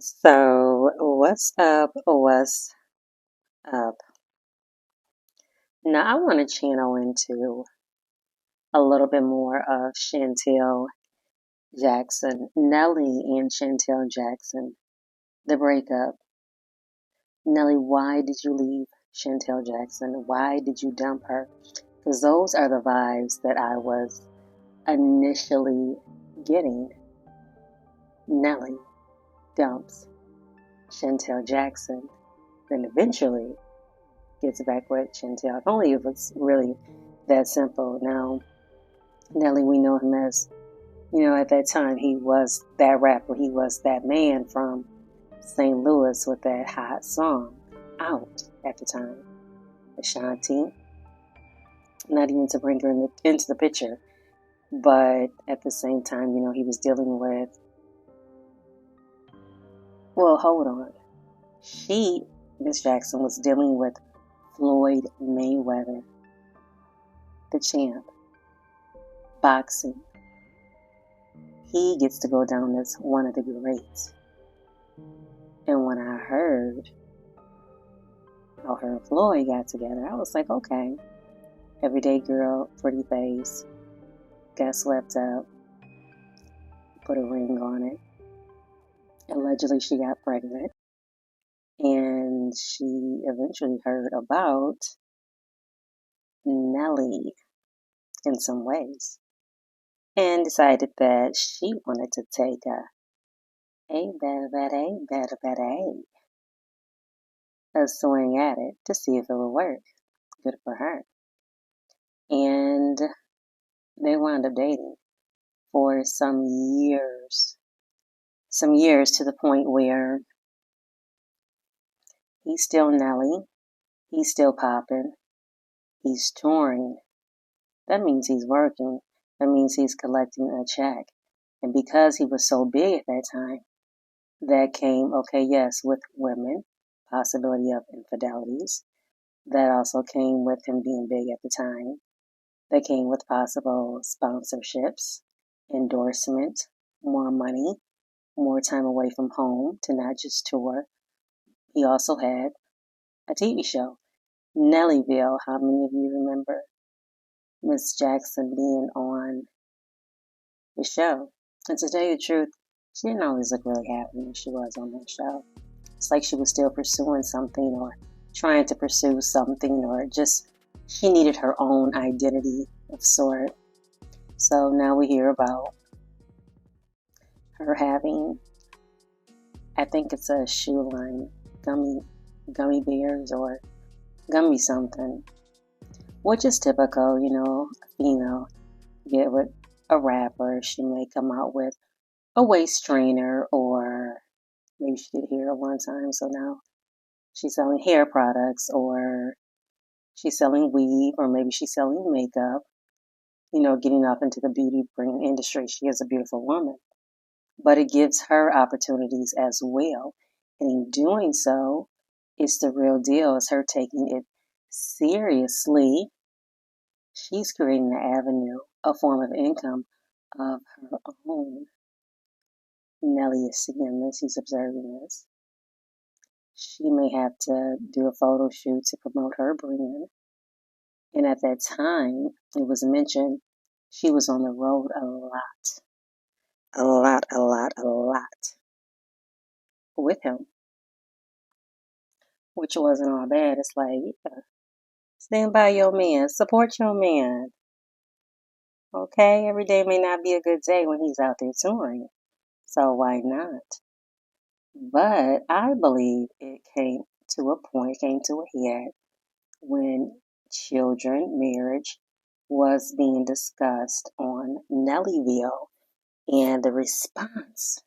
So, what's up? What's up? Now, I want to channel into a little bit more of Shantel Jackson, Nelly and Shantel Jackson, the breakup. Nelly, why did you leave Shantel Jackson? Why did you dump her? Because those are the vibes that I was initially getting. Nelly dumps Shantel Jackson, then eventually gets back with Shantel. If only it was really that simple. Now, Nelly, we know him as, at that time he was that rapper. He was that man from St. Louis with that hot song out at the time. Ashanti, not even to bring her into the picture, but at the same time, he was dealing with, well, hold on. Miss Jackson, was dealing with Floyd Mayweather, the champ, boxing. He gets to go down as one of the greats. And when I heard how her and Floyd got together, I was like, okay, everyday girl, pretty face, got swept up, put a ring on it. Allegedly, she got pregnant. And she eventually heard about Nelly in some ways and decided that she wanted to take a swing at it to see if it would work. Good for her. And they wound up dating for some years. Some years, to the point where he's still Nelly, he's still popping, he's touring. That means he's working. That means he's collecting a check. And because he was so big at that time, that came, okay, yes, with women, possibility of infidelities. That also came with him being big at the time. That came with possible sponsorships, endorsement, more money, more time away from home to not just tour. He also had a TV show, Nellyville. How many of you remember Miss Jackson being on the show? And to tell you the truth, she didn't always look really happy when she was on that show. It's like she was still pursuing something or trying to pursue something, or just she needed her own identity of sort. So now we hear about her having, I think it's a shoe line, gummy bears or gummy something, which is typical, a female get with a rapper. She may come out with a waist trainer, or maybe she did hair at one time, so now she's selling hair products, or she's selling weave, or maybe she's selling makeup, getting off into the beauty brand industry. She is a beautiful woman, but it gives her opportunities as well. And in doing so, it's the real deal. It's her taking it seriously. She's creating an avenue, a form of income of her own. Nelly is seeing this. He's observing this. She may have to do a photo shoot to promote her brand. And at that time, it was mentioned she was on the road a lot. A lot with him, which wasn't all bad. It's like, yeah, stand by your man, support your man. Okay, every day may not be a good day when he's out there touring, so why not? But I believe it came to a head when children, marriage was being discussed on Nellyville, and the response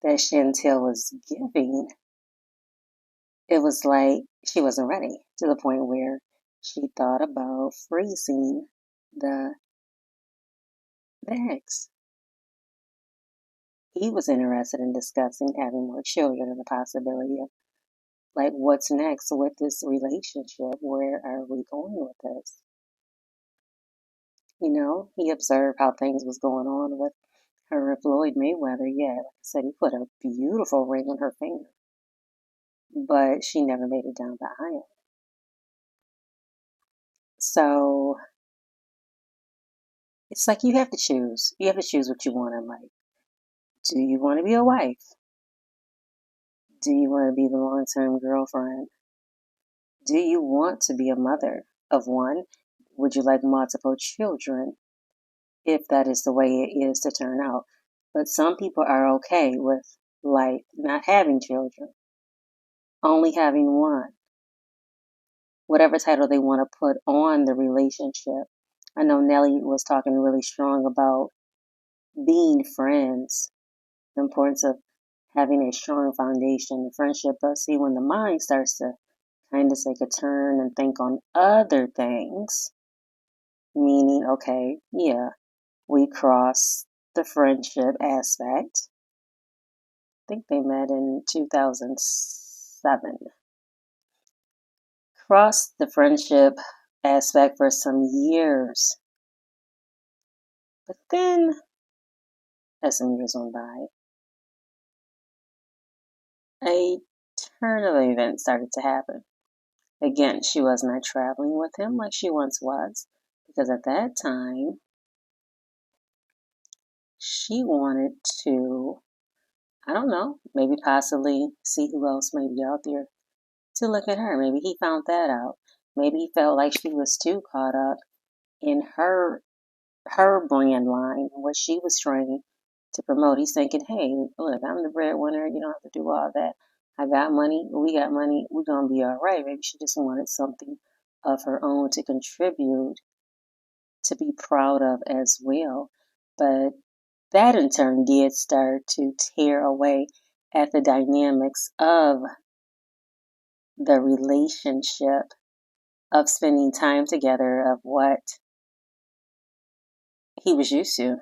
that Shantel was giving, it was like she wasn't ready, to the point where she thought about freezing the eggs. He was interested in discussing having more children and the possibility of, like, what's next with this relationship? Where are we going with this? He observed how things was going on with Her and Floyd Mayweather, yeah, like I said, he put a beautiful ring on her finger, but she never made it down the aisle. So it's like you have to choose. You have to choose what you want in life. Do you want to be a wife? Do you want to be the long-term girlfriend? Do you want to be a mother of one? Would you like multiple children if that is the way it is to turn out? But some people are okay with like not having children, only having one. Whatever title they want to put on the relationship. I know Nelly was talking really strong about being friends, the importance of having a strong foundation in friendship. But see, when the mind starts to kind of take a turn and think on other things, meaning, okay, yeah, we cross the friendship aspect. I think they met in 2007. Crossed the friendship aspect for some years. But then, as some years went by, a turn of events started to happen. Again, she was not traveling with him like she once was, because at that time, she wanted to, I don't know, maybe possibly see who else may be out there to look at her. Maybe he found that out. Maybe he felt like she was too caught up in her brand line, what she was trying to promote. He's thinking, hey, look, I'm the breadwinner. You don't have to do all that. I got money. We got money. We're going to be all right. Maybe she just wanted something of her own to contribute, to be proud of as well. But that in turn did start to tear away at the dynamics of the relationship, of spending time together, of what he was used to.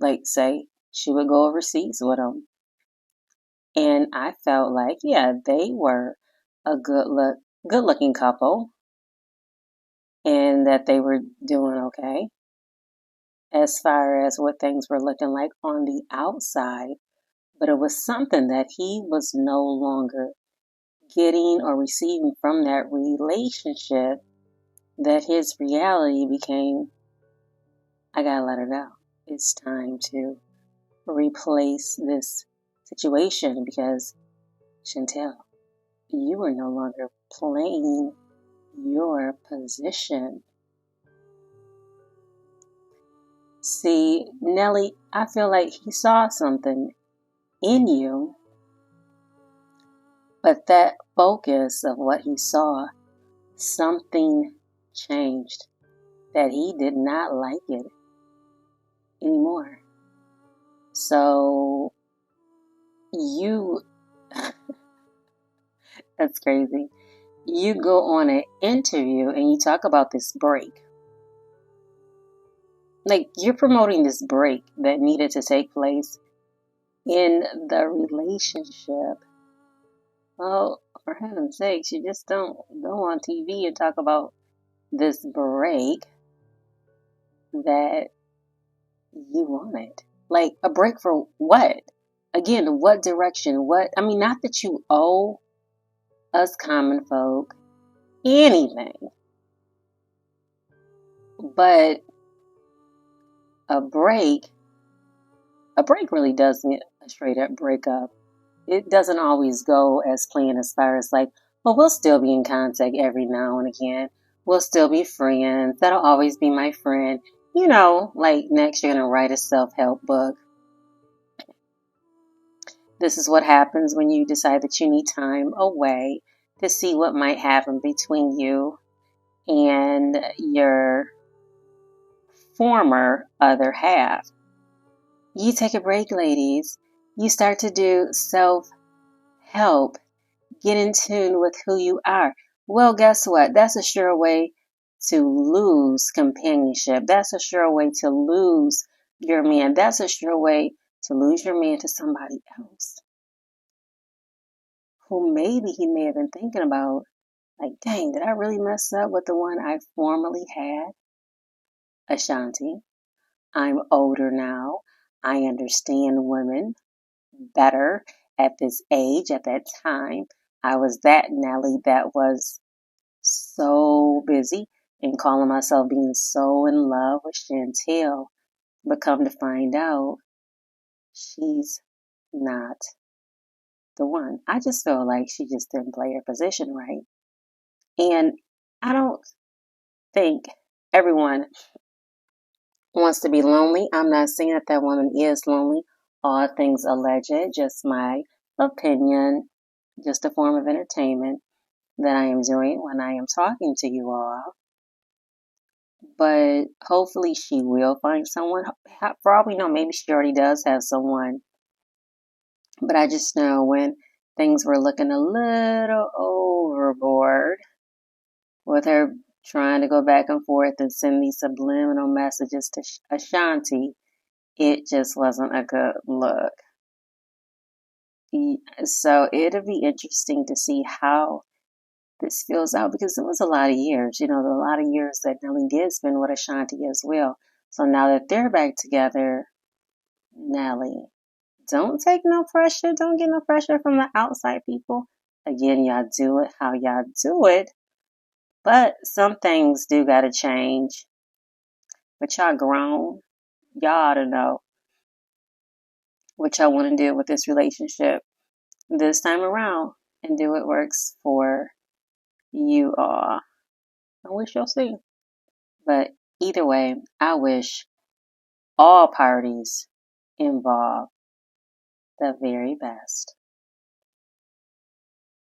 Like, say, she would go overseas with him. And I felt like, yeah, they were a good looking couple, and that they were doing okay as far as what things were looking like on the outside. But it was something that he was no longer getting or receiving from that relationship, that his reality became, I gotta let her go. It's time to replace this situation because, Shantel, you are no longer playing your position. See, Nelly, I feel like he saw something in you, but that focus of what he saw, something changed, that he did not like it anymore. So you, that's crazy. You go on an interview and you talk about this break. Like, you're promoting this break that needed to take place in the relationship. Well, for heaven's sakes, you just don't go on TV and talk about this break that you wanted. Like, a break for what? Again, what direction? What? I mean, not that you owe us common folk anything, but a break, really does mean a straight up breakup. It doesn't always go as planned as far as like, well, we'll still be in contact every now and again. We'll still be friends. That'll always be my friend. You know, like next you're going to write a self-help book. This is what happens when you decide that you need time away to see what might happen between you and your former other half. You take a break, ladies. You start to do self-help. Get in tune with who you are. Well, guess what? That's a sure way to lose companionship. That's a sure way to lose your man. That's a sure way to lose your man to somebody else who maybe he may have been thinking about, like, dang, did I really mess up with the one I formerly had? Ashanti, I'm older now. I understand women better at this age, at that time. I was that Nelly that was so busy and calling myself being so in love with Shantel, but come to find out, she's not the one. I just feel like she just didn't play her position right. And I don't think everyone wants to be lonely. I'm not saying that that woman is lonely. All things alleged, just my opinion, just a form of entertainment that I am doing when I am talking to you all. But hopefully she will find someone. For all we know, maybe she already does have someone. But I just know when things were looking a little overboard with her trying to go back and forth and send these subliminal messages to Ashanti, it just wasn't a good look. So it'll be interesting to see how this fills out because it was a lot of years, a lot of years that Nelly did spend with Ashanti as well. So now that they're back together, Nelly, don't take no pressure. Don't get no pressure from the outside people. Again, y'all do it how y'all do it. But some things do gotta change. But y'all grown. Y'all ought to know what y'all want to do with this relationship this time around and do what works for you all. I wish you'll see. But either way, I wish all parties involved the very best.